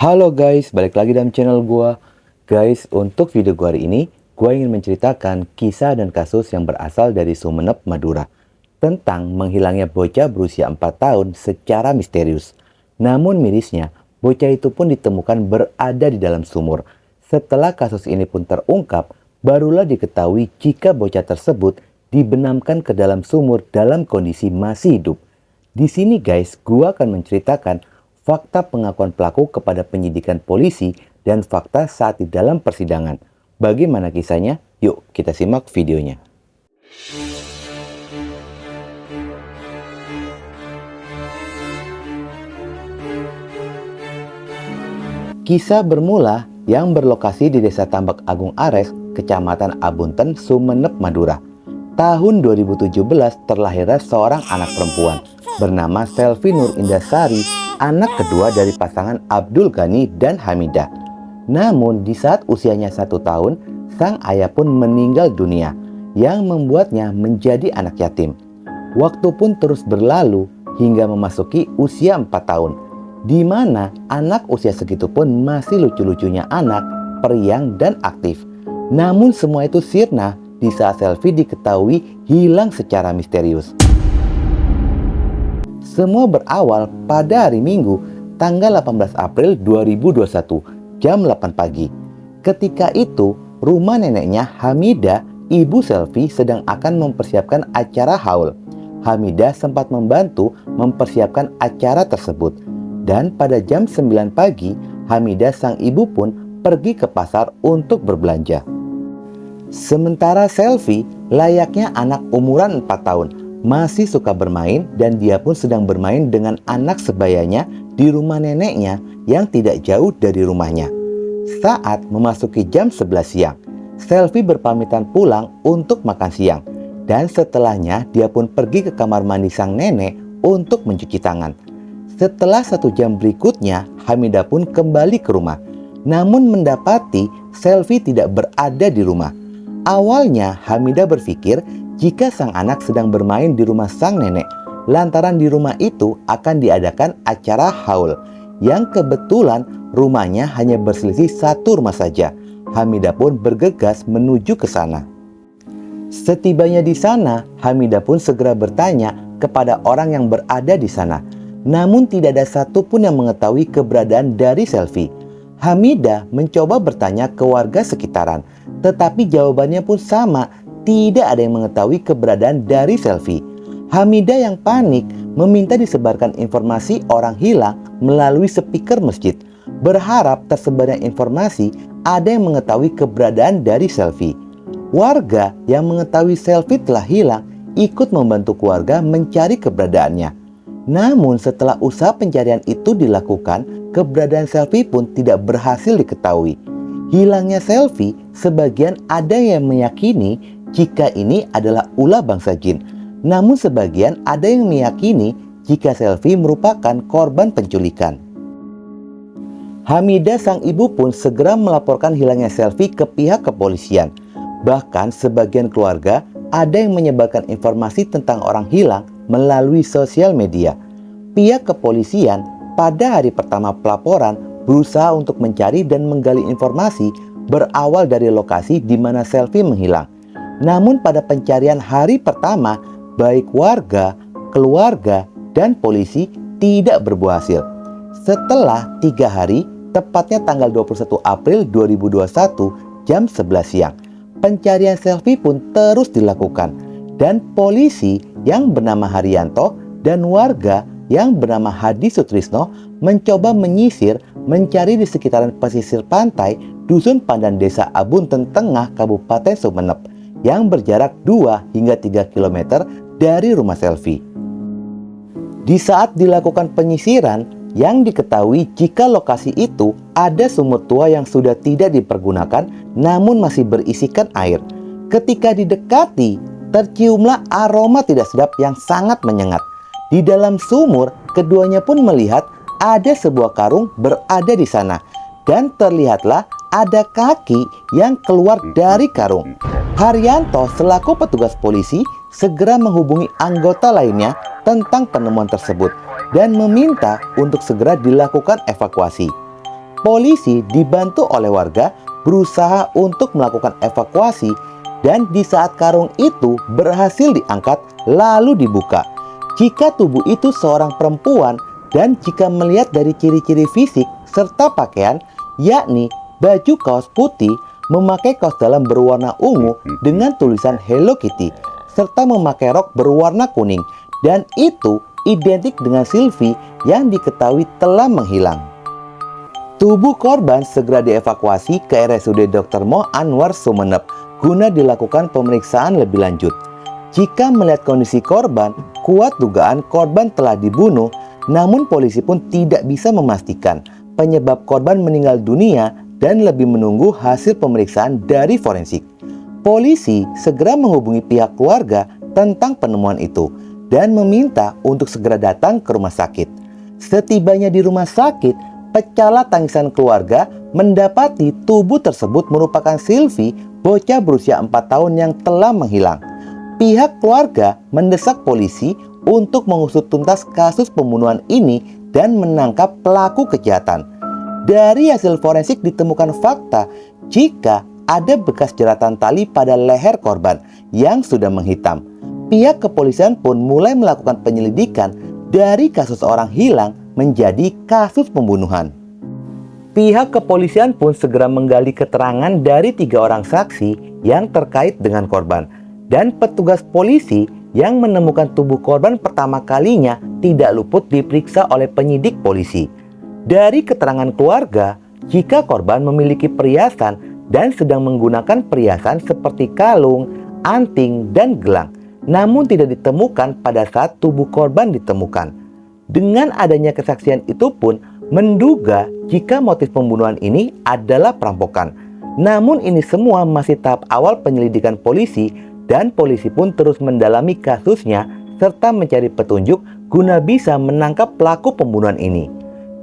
Halo guys, balik lagi dalam channel gua. Guys, untuk video gua hari ini, gua ingin menceritakan kisah dan kasus yang berasal dari Sumeneb, Madura, tentang menghilangnya bocah berusia 4 tahun secara misterius. Namun mirisnya, bocah itu pun ditemukan berada di dalam sumur. Setelah kasus ini pun terungkap, barulah diketahui jika bocah tersebut dibenamkan ke dalam sumur dalam kondisi masih hidup. Di sini guys, gua akan menceritakan fakta pengakuan pelaku kepada penyidikan polisi dan fakta saat di dalam persidangan. Bagaimana kisahnya? Yuk kita simak videonya. Kisah bermula yang berlokasi di Desa Tambak Agung Ares, Kecamatan Abunten, Sumeneb, Madura. Tahun 2017 terlahirlah seorang anak perempuan bernama Selvi Nur Indasari, anak kedua dari pasangan Abdul Ghani dan Hamidah. Namun di saat usianya 1 tahun, sang ayah pun meninggal dunia yang membuatnya menjadi anak yatim. Waktu pun terus berlalu hingga memasuki usia 4 tahun, di mana anak usia segitu pun masih lucu-lucunya anak, periang dan aktif. Namun semua itu sirna di saat Selvi diketahui hilang secara misterius. Semua berawal pada hari Minggu, tanggal 18 April 2021, jam 8 pagi. Ketika itu, rumah neneknya Hamidah, ibu Selvi, sedang akan mempersiapkan acara haul. Hamidah sempat membantu mempersiapkan acara tersebut. Dan pada jam 9 pagi, Hamidah sang ibu pun pergi ke pasar untuk berbelanja. Sementara Selvi, layaknya anak umuran 4 tahun, masih suka bermain dan dia pun sedang bermain dengan anak sebayanya di rumah neneknya yang tidak jauh dari rumahnya. Saat memasuki jam 11 siang, Selvi berpamitan pulang untuk makan siang. Dan setelahnya dia pun pergi ke kamar mandi sang nenek untuk mencuci tangan. Setelah 1 jam berikutnya, Hamidah pun kembali ke rumah. Namun mendapati Selvi tidak berada di rumah. Awalnya Hamidah berpikir jika sang anak sedang bermain di rumah sang nenek, lantaran di rumah itu akan diadakan acara haul, yang kebetulan rumahnya hanya berselisih 1 rumah saja. Hamidah pun bergegas menuju ke sana. Setibanya di sana, Hamidah pun segera bertanya kepada orang yang berada di sana. Namun tidak ada satupun yang mengetahui keberadaan dari Selvi. Hamidah mencoba bertanya ke warga sekitaran, tetapi jawabannya pun sama. Tidak ada yang mengetahui keberadaan dari Selvi. Hamidah yang panik meminta disebarkan informasi orang hilang melalui speaker masjid. Berharap tersebarnya informasi ada yang mengetahui keberadaan dari Selvi. Warga yang mengetahui Selvi telah hilang ikut membantu keluarga mencari keberadaannya. Namun setelah usaha pencarian itu dilakukan, keberadaan Selvi pun tidak berhasil diketahui. Hilangnya Selvi, sebagian ada yang meyakini jika ini adalah ulah bangsa jin. Namun sebagian ada yang meyakini jika Selvi merupakan korban penculikan. Hamidah sang ibu pun segera melaporkan hilangnya Selvi ke pihak kepolisian. Bahkan sebagian keluarga ada yang menyebarkan informasi tentang orang hilang melalui sosial media. Pihak kepolisian pada hari pertama pelaporan berusaha untuk mencari dan menggali informasi berawal dari lokasi di mana Selvi menghilang. Namun pada pencarian hari pertama, baik warga, keluarga, dan polisi tidak berbuah hasil. Setelah 3 hari, tepatnya tanggal 21 April 2021, jam 11 siang, pencarian Selvi pun terus dilakukan. Dan polisi yang bernama Haryanto dan warga yang bernama Hadi Sutrisno mencoba menyisir, mencari di sekitaran pesisir pantai Dusun Pandan Desa Abunten Tengah, Kabupaten Sumeneb, yang berjarak 2 hingga 3 km dari rumah Selvi. Di saat dilakukan penyisiran, yang diketahui jika lokasi itu ada sumur tua yang sudah tidak dipergunakan namun masih berisikan air. Ketika didekati, terciumlah aroma tidak sedap yang sangat menyengat. Di dalam sumur, keduanya pun melihat ada sebuah karung berada di sana. Dan terlihatlah ada kaki yang keluar dari karung. Haryanto selaku petugas polisi segera menghubungi anggota lainnya tentang penemuan tersebut dan meminta untuk segera dilakukan evakuasi. Polisi dibantu oleh warga berusaha untuk melakukan evakuasi dan di saat karung itu berhasil diangkat lalu dibuka. Jika tubuh itu seorang perempuan dan jika melihat dari ciri-ciri fisik serta pakaian, yakni baju kaos putih, memakai kaos dalam berwarna ungu dengan tulisan Hello Kitty, serta memakai rok berwarna kuning, dan itu identik dengan Sylvie yang diketahui telah menghilang. Tubuh korban segera dievakuasi ke RSUD Dr. Moh Anwar Sumeneb guna dilakukan pemeriksaan lebih lanjut. Jika melihat kondisi korban, kuat dugaan korban telah dibunuh, namun polisi pun tidak bisa memastikan penyebab korban meninggal dunia dan lebih menunggu hasil pemeriksaan dari forensik. Polisi segera menghubungi pihak keluarga tentang penemuan itu dan meminta untuk segera datang ke rumah sakit. Setibanya di rumah sakit, pecahlah tangisan keluarga mendapati tubuh tersebut merupakan Sylvie, bocah berusia 4 tahun yang telah menghilang. Pihak keluarga mendesak polisi untuk mengusut tuntas kasus pembunuhan ini dan menangkap pelaku kejahatan. Dari hasil forensik ditemukan fakta jika ada bekas jeratan tali pada leher korban yang sudah menghitam. Pihak kepolisian pun mulai melakukan penyelidikan dari kasus orang hilang menjadi kasus pembunuhan. Pihak kepolisian pun segera menggali keterangan dari 3 orang saksi yang terkait dengan korban, dan petugas polisi yang menemukan tubuh korban pertama kalinya tidak luput diperiksa oleh penyidik polisi. Dari keterangan keluarga, jika korban memiliki perhiasan dan sedang menggunakan perhiasan seperti kalung, anting, dan gelang, namun tidak ditemukan pada saat tubuh korban ditemukan. Dengan adanya kesaksian itu pun menduga jika motif pembunuhan ini adalah perampokan. Namun ini semua masih tahap awal penyelidikan polisi dan polisi pun terus mendalami kasusnya serta mencari petunjuk guna bisa menangkap pelaku pembunuhan ini.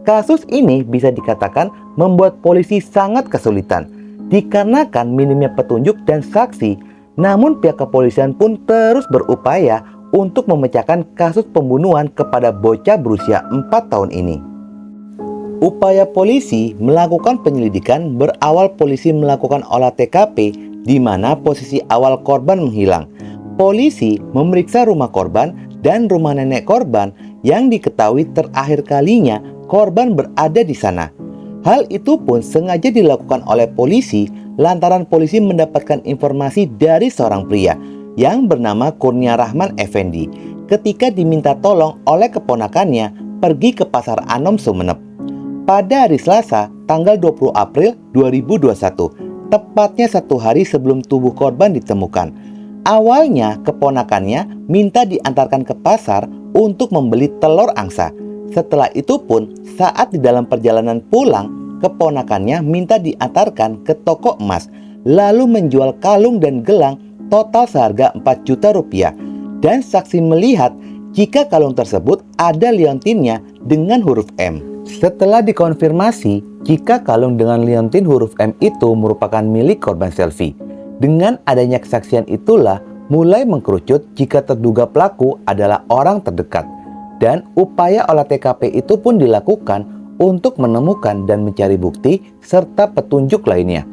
Kasus ini bisa dikatakan membuat polisi sangat kesulitan dikarenakan minimnya petunjuk dan saksi. Namun pihak kepolisian pun terus berupaya untuk memecahkan kasus pembunuhan kepada bocah berusia 4 tahun ini. Upaya polisi melakukan penyelidikan berawal polisi melakukan olah TKP di mana posisi awal korban menghilang. Polisi memeriksa rumah korban dan rumah nenek korban yang diketahui terakhir kalinya korban berada di sana. Hal itu pun sengaja dilakukan oleh polisi lantaran polisi mendapatkan informasi dari seorang pria yang bernama Kurnia Rahman Effendi ketika diminta tolong oleh keponakannya pergi ke Pasar Anom Sumeneb. Pada hari Selasa, tanggal 20 April 2021, tepatnya 1 hari sebelum tubuh korban ditemukan. Awalnya, keponakannya minta diantarkan ke pasar untuk membeli telur angsa. Setelah itu pun, saat di dalam perjalanan pulang, keponakannya minta diantarkan ke toko emas, lalu menjual kalung dan gelang total seharga 4 juta rupiah. Dan saksi melihat jika kalung tersebut ada liontinnya dengan huruf M. Setelah dikonfirmasi jika kalung dengan liontin huruf M itu merupakan milik korban Sylvie. Dengan adanya kesaksian itulah mulai mengkerucut jika terduga pelaku adalah orang terdekat. Dan upaya olah TKP itu pun dilakukan untuk menemukan dan mencari bukti serta petunjuk lainnya.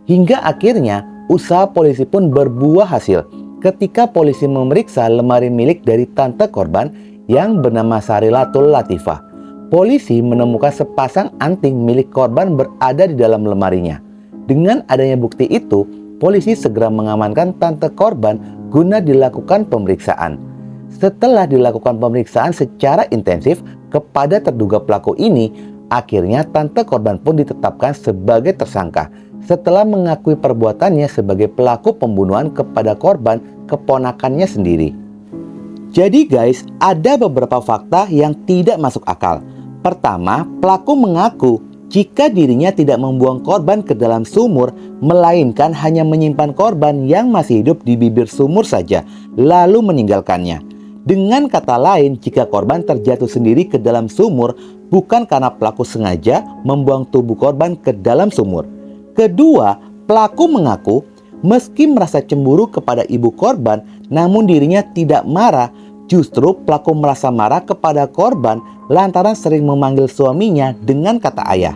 Hingga akhirnya usaha polisi pun berbuah hasil ketika polisi memeriksa lemari milik dari tante korban yang bernama Sarilatul Latifah. Polisi menemukan sepasang anting milik korban berada di dalam lemarinya. Dengan adanya bukti itu, polisi segera mengamankan tante korban guna dilakukan pemeriksaan. Setelah dilakukan pemeriksaan secara intensif kepada terduga pelaku ini, akhirnya tante korban pun ditetapkan sebagai tersangka setelah mengakui perbuatannya sebagai pelaku pembunuhan kepada korban keponakannya sendiri. Jadi guys, ada beberapa fakta yang tidak masuk akal. Pertama, pelaku mengaku jika dirinya tidak membuang korban ke dalam sumur, melainkan hanya menyimpan korban yang masih hidup di bibir sumur saja, lalu meninggalkannya. Dengan kata lain, jika korban terjatuh sendiri ke dalam sumur, bukan karena pelaku sengaja membuang tubuh korban ke dalam sumur. Kedua, pelaku mengaku meski merasa cemburu kepada ibu korban, namun dirinya tidak marah. Justru pelaku merasa marah kepada korban lantaran sering memanggil suaminya dengan kata ayah.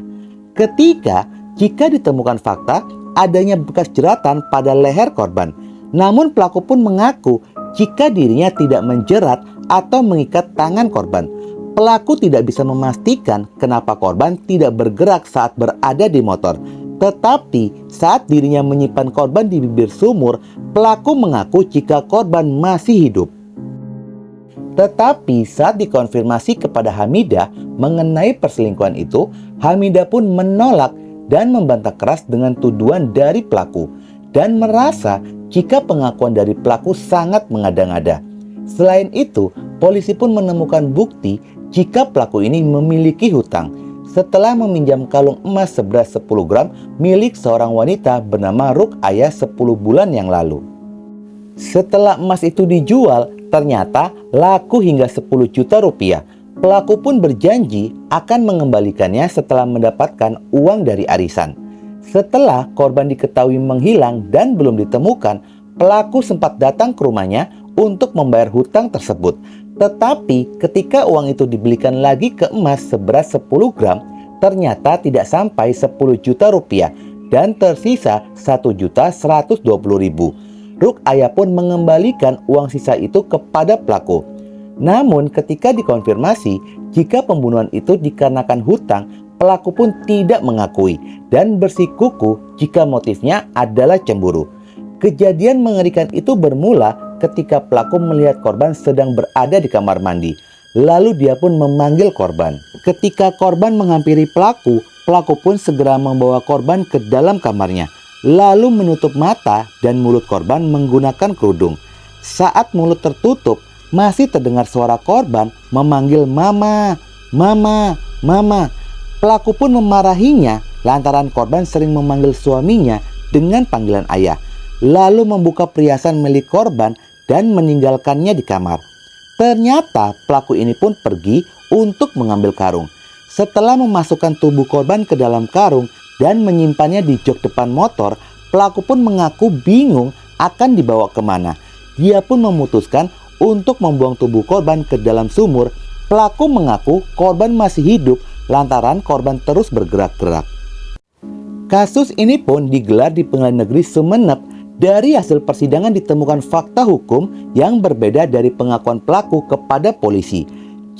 Ketika jika ditemukan fakta adanya bekas jeratan pada leher korban, namun pelaku pun mengaku jika dirinya tidak menjerat atau mengikat tangan korban. Pelaku tidak bisa memastikan kenapa korban tidak bergerak saat berada di motor. Tetapi saat dirinya menyimpan korban di bibir sumur, pelaku mengaku jika korban masih hidup. Tetapi saat dikonfirmasi kepada Hamidah mengenai perselingkuhan itu, Hamidah pun menolak dan membantah keras dengan tuduhan dari pelaku dan merasa jika pengakuan dari pelaku sangat mengada-ngada. Selain itu, polisi pun menemukan bukti jika pelaku ini memiliki hutang setelah meminjam kalung emas seberat 10 gram milik seorang wanita bernama Ruqayyah 10 bulan yang lalu. Setelah emas itu dijual, ternyata laku hingga 10 juta rupiah. Pelaku pun berjanji akan mengembalikannya setelah mendapatkan uang dari arisan. Setelah korban diketahui menghilang dan belum ditemukan, pelaku sempat datang ke rumahnya untuk membayar hutang tersebut. Tetapi ketika uang itu dibelikan lagi ke emas seberat 10 gram, ternyata tidak sampai 10 juta rupiah dan tersisa 1.120.000. Ruqayyah pun mengembalikan uang sisa itu kepada pelaku. Namun ketika dikonfirmasi jika pembunuhan itu dikarenakan hutang, pelaku pun tidak mengakui dan bersikukuh jika motifnya adalah cemburu. Kejadian mengerikan itu bermula ketika pelaku melihat korban sedang berada di kamar mandi. Lalu dia pun memanggil korban. Ketika korban menghampiri pelaku, pelaku pun segera membawa korban ke dalam kamarnya, lalu menutup mata dan mulut korban menggunakan kerudung. Saat mulut tertutup, masih terdengar suara korban memanggil mama, mama, mama. Pelaku pun memarahinya lantaran korban sering memanggil suaminya dengan panggilan ayah, lalu membuka perhiasan milik korban dan meninggalkannya di kamar. Ternyata pelaku ini pun pergi untuk mengambil karung. Setelah memasukkan tubuh korban ke dalam karung dan menyimpannya di jok depan motor, pelaku pun mengaku bingung akan dibawa kemana. Dia pun memutuskan untuk membuang tubuh korban ke dalam sumur. Pelaku mengaku korban masih hidup lantaran korban terus bergerak-gerak. Kasus ini pun digelar di Pengadilan Negeri Sumeneb. Dari hasil persidangan ditemukan fakta hukum yang berbeda dari pengakuan pelaku kepada polisi.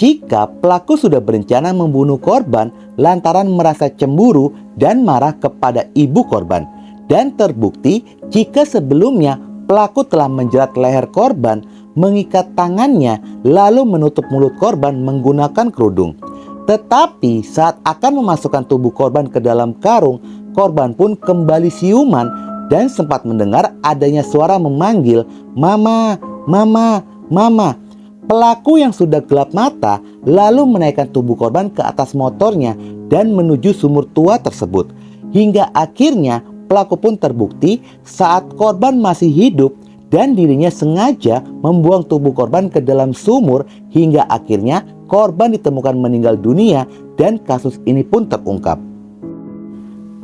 Jika pelaku sudah berencana membunuh korban lantaran merasa cemburu dan marah kepada ibu korban, dan terbukti jika sebelumnya pelaku telah menjerat leher korban, mengikat tangannya, lalu menutup mulut korban menggunakan kerudung. Tetapi saat akan memasukkan tubuh korban ke dalam karung, korban pun kembali siuman dan sempat mendengar adanya suara memanggil mama, mama, mama. Pelaku yang sudah gelap mata lalu menaikkan tubuh korban ke atas motornya dan menuju sumur tua tersebut. Hingga akhirnya pelaku pun terbukti saat korban masih hidup dan dirinya sengaja membuang tubuh korban ke dalam sumur hingga akhirnya korban ditemukan meninggal dunia dan kasus ini pun terungkap.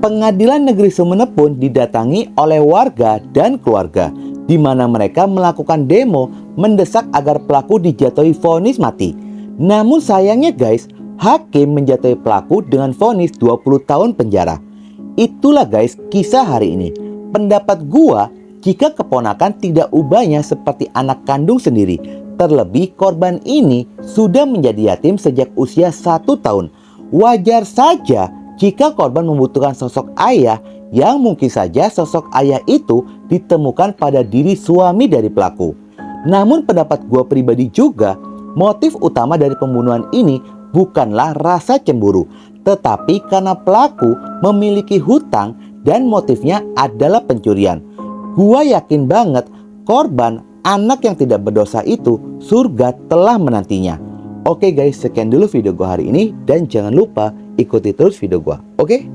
Pengadilan Negeri Sumeneb pun didatangi oleh warga dan keluarga, di mana mereka melakukan demo mendesak agar pelaku dijatuhi vonis mati. Namun sayangnya guys, hakim menjatuhi pelaku dengan vonis 20 tahun penjara. Itulah guys kisah hari ini. Pendapat gua, jika keponakan tidak ubahnya seperti anak kandung sendiri. Terlebih korban ini sudah menjadi yatim sejak usia 1 tahun. Wajar saja jika korban membutuhkan sosok ayah, yang mungkin saja sosok ayah itu ditemukan pada diri suami dari pelaku. Namun pendapat gue pribadi juga, motif utama dari pembunuhan ini bukanlah rasa cemburu, tetapi karena pelaku memiliki hutang dan motifnya adalah pencurian. Gue yakin banget korban, anak yang tidak berdosa itu, surga telah menantinya. Oke guys, sekian dulu video gue hari ini dan jangan lupa ikuti terus video gue. Oke?